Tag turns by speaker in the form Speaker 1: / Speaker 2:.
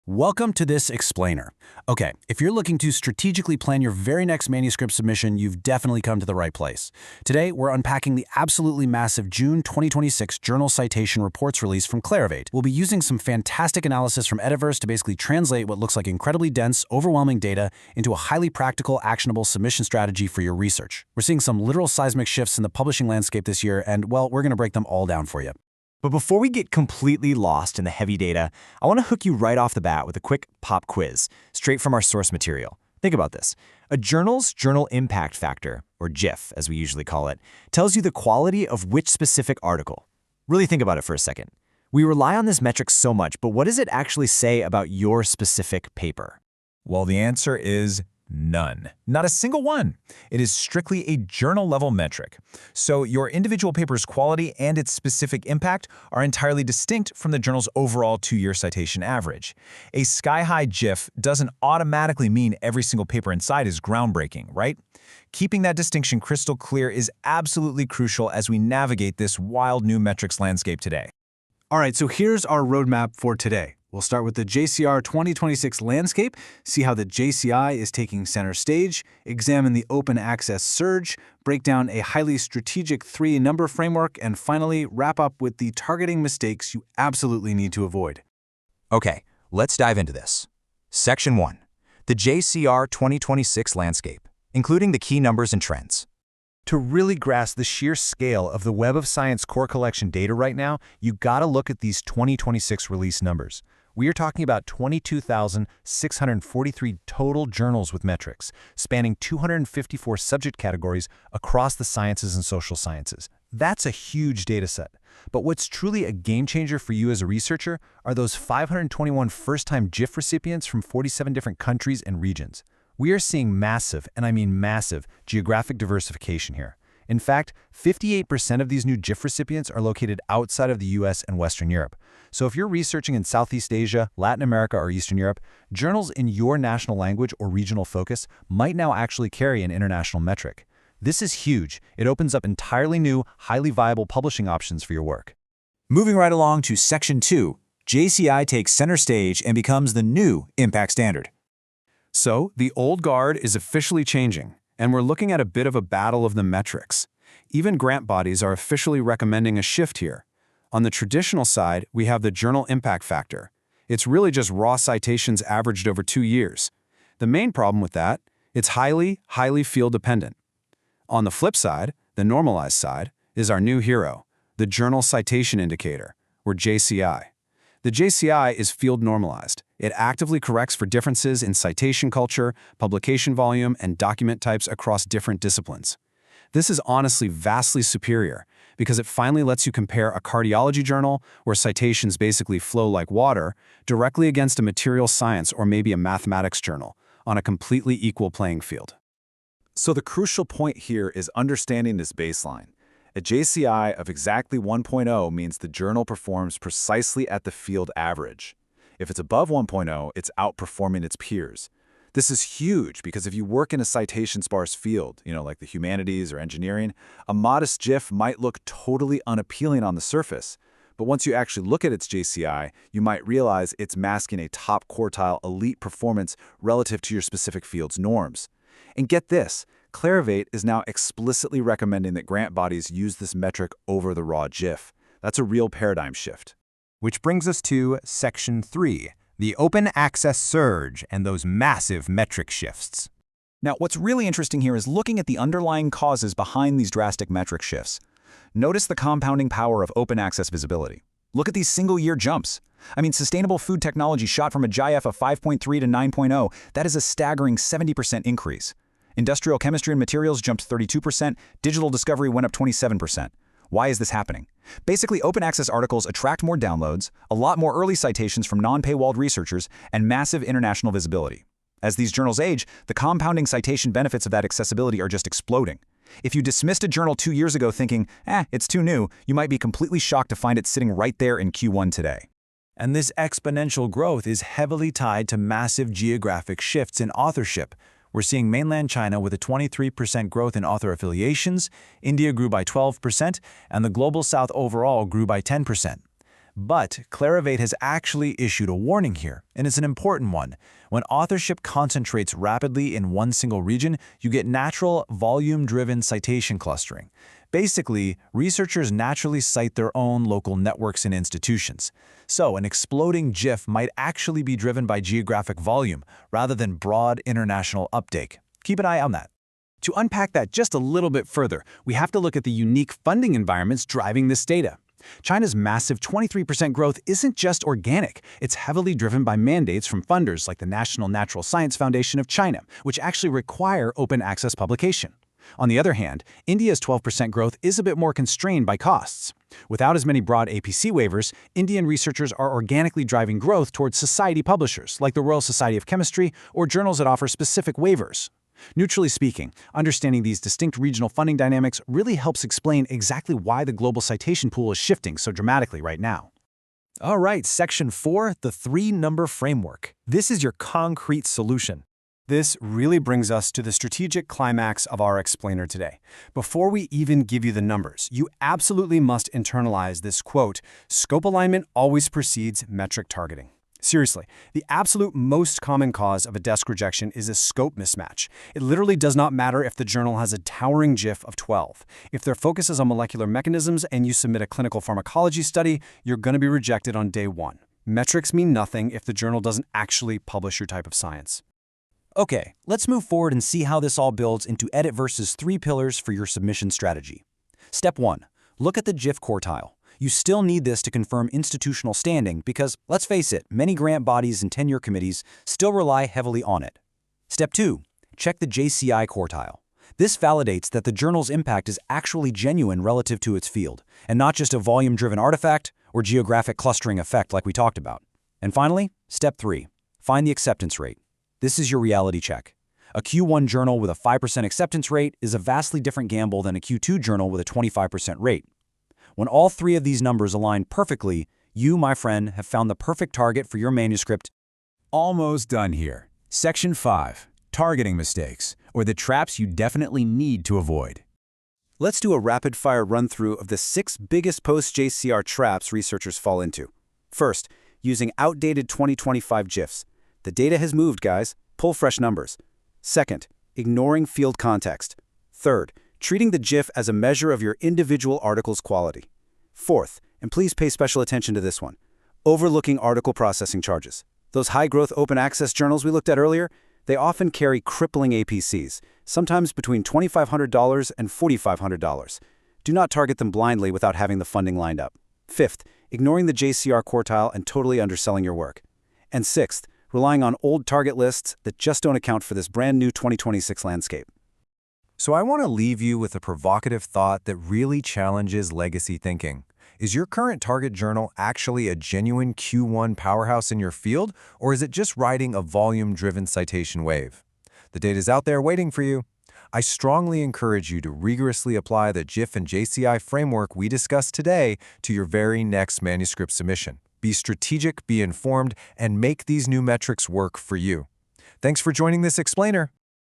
Speaker 1: Welcome to this explainer. Okay, if you're looking to strategically plan your very next manuscript submission, you've definitely come to the right place. Today, we're unpacking the absolutely massive June 2026 Journal Citation Reports release from Clarivate. We'll be using some fantastic analysis from Editverse to basically translate what looks like incredibly dense, overwhelming data into a highly practical, actionable submission strategy for your research. We're seeing some literal seismic shifts in the publishing landscape this year, and, well, we're going to break them all down for you.
Speaker 2: But before we get completely lost in the heavy data, I want to hook you right off the bat with a quick pop quiz, straight from our source material. Think about this. A journal's Journal Impact Factor, or JIF as we usually call it, tells you the quality of which specific article. Really think about it for a second. We rely on this metric so much, but what does it actually say about your specific paper?
Speaker 3: Well, the answer is none. Not a single one. It is strictly a journal-level metric. So your individual paper's quality and its specific impact are entirely distinct from the journal's overall 2-year citation average. A sky-high JIF doesn't automatically mean every single paper inside is groundbreaking, right? Keeping that distinction crystal clear is absolutely crucial as we navigate this wild new metrics landscape today.
Speaker 1: All right, so here's our roadmap for today. We'll start with the JCR 2026 landscape, see how the JCI is taking center stage, examine the open access surge, break down a highly strategic 3-number framework, and finally wrap up with the targeting mistakes you absolutely need to avoid.
Speaker 4: Okay, let's dive into this. Section 1. The JCR 2026 landscape, including the key numbers and trends.
Speaker 5: To really grasp the sheer scale of the Web of Science core collection data right now, you gotta look at these 2026 release numbers. We are talking about 22,643 total journals with metrics, spanning 254 subject categories across the sciences and social sciences. That's a huge data set. But what's truly a game changer for you as a researcher are those 521 first-time JIF recipients from 47 different countries and regions. We are seeing massive, and I mean massive, geographic diversification here. In fact, 58% of these new JIF recipients are located outside of the US and Western Europe. So if you're researching in Southeast Asia, Latin America, or Eastern Europe, journals in your national language or regional focus might now actually carry an international metric. This is huge. It opens up entirely new, highly viable publishing options for your work.
Speaker 4: Moving right along to Section 2, JCI takes center stage and becomes the new impact standard.
Speaker 1: So, the old guard is officially changing, and we're looking at a bit of a battle of the metrics. Even grant bodies are officially recommending a shift here. On the traditional side, we have the Journal Impact Factor. It's really just raw citations averaged over 2 years. The main problem with that, it's highly field-dependent. On the flip side, the normalized side, is our new hero, the Journal Citation Indicator, or JCI. The JCI is field-normalized. It actively corrects for differences in citation culture, publication volume, and document types across different disciplines. This is honestly vastly superior because it finally lets you compare a cardiology journal, where citations basically flow like water, directly against a material science or maybe a mathematics journal, on a completely equal playing field.
Speaker 6: So the crucial point here is understanding this baseline. A JCI of exactly 1.0 means the journal performs precisely at the field average. If it's above 1.0, it's outperforming its peers. This is huge because if you work in a citation-sparse field, like the humanities or engineering, a modest JIF might look totally unappealing on the surface. But once you actually look at its JCI, you might realize it's masking a top quartile elite performance relative to your specific field's norms. And get this, Clarivate is now explicitly recommending that grant bodies use this metric over the raw JIF. That's a real paradigm shift.
Speaker 5: Which brings us to Section 3, the open access surge and those massive metric shifts.
Speaker 7: Now, what's really interesting here is looking at the underlying causes behind these drastic metric shifts. Notice the compounding power of open access visibility. Look at these single-year jumps. Sustainable food technology shot from a JIF of 5.3 to 9.0. That is a staggering 70% increase. Industrial chemistry and materials jumped 32%, digital discovery went up 27%. Why is this happening? Basically, open access articles attract more downloads, a lot more early citations from non-paywalled researchers, and massive international visibility. As these journals age, the compounding citation benefits of that accessibility are just exploding. If you dismissed a journal 2 years ago thinking, it's too new, you might be completely shocked to find it sitting right there in Q1 today.
Speaker 1: And this exponential growth is heavily tied to massive geographic shifts in authorship. We're seeing mainland China with a 23% growth in author affiliations, India grew by 12%, and the Global South overall grew by 10%.
Speaker 5: But Clarivate has actually issued a warning here, and it's an important one. When authorship concentrates rapidly in one single region, you get natural, volume-driven citation clustering. Basically, researchers naturally cite their own local networks and institutions. So, an exploding JIF might actually be driven by geographic volume rather than broad international uptake. Keep an eye on that.
Speaker 1: To unpack that just a little bit further, we have to look at the unique funding environments driving this data. China's massive 23% growth isn't just organic, it's heavily driven by mandates from funders like the National Natural Science Foundation of China, which actually require open access publication. On the other hand, India's 12% growth is a bit more constrained by costs. Without as many broad APC waivers, Indian researchers are organically driving growth towards society publishers like the Royal Society of Chemistry or journals that offer specific waivers. Neutrally speaking, understanding these distinct regional funding dynamics really helps explain exactly why the global citation pool is shifting so dramatically right now.
Speaker 5: All right, Section 4, the 3-number framework. This is your concrete solution.
Speaker 1: This really brings us to the strategic climax of our explainer today. Before we even give you the numbers, you absolutely must internalize this quote, "Scope alignment always precedes metric targeting." Seriously, the absolute most common cause of a desk rejection is a scope mismatch. It literally does not matter if the journal has a towering JIF of 12. If their focus is on molecular mechanisms and you submit a clinical pharmacology study, you're going to be rejected on day one. Metrics mean nothing if the journal doesn't actually publish your type of science.
Speaker 2: Okay, let's move forward and see how this all builds into Editverse's 3 pillars for your submission strategy. Step 1. Look at the JIF quartile. You still need this to confirm institutional standing because, let's face it, many grant bodies and tenure committees still rely heavily on it. Step 2. Check the JCI quartile. This validates that the journal's impact is actually genuine relative to its field, and not just a volume-driven artifact or geographic clustering effect like we talked about. And finally, Step 3. Find the acceptance rate. This is your reality check. A Q1 journal with a 5% acceptance rate is a vastly different gamble than a Q2 journal with a 25% rate. When all 3 of these numbers align perfectly, you, my friend, have found the perfect target for your manuscript.
Speaker 3: Almost done here. Section 5. Targeting mistakes, or the traps you definitely need to avoid.
Speaker 1: Let's do a rapid-fire run-through of the 6 biggest post-JCR traps researchers fall into. First, using outdated 2025 JIFs. The data has moved, guys. Pull fresh numbers. Second, ignoring field context. Third, treating the JIF as a measure of your individual article's quality. Fourth, and please pay special attention to this one, overlooking article processing charges. Those high-growth open access journals we looked at earlier, they often carry crippling APCs, sometimes between $2,500 and $4,500. Do not target them blindly without having the funding lined up. Fifth, ignoring the JCR quartile and totally underselling your work. And sixth, relying on old target lists that just don't account for this brand new 2026 landscape.
Speaker 4: So I want to leave you with a provocative thought that really challenges legacy thinking. Is your current target journal actually a genuine Q1 powerhouse in your field, or is it just riding a volume-driven citation wave? The data's out there waiting for you. I strongly encourage you to rigorously apply the JIF and JCI framework we discussed today to your very next manuscript submission. Be strategic, be informed, and make these new metrics work for you. Thanks for joining this explainer.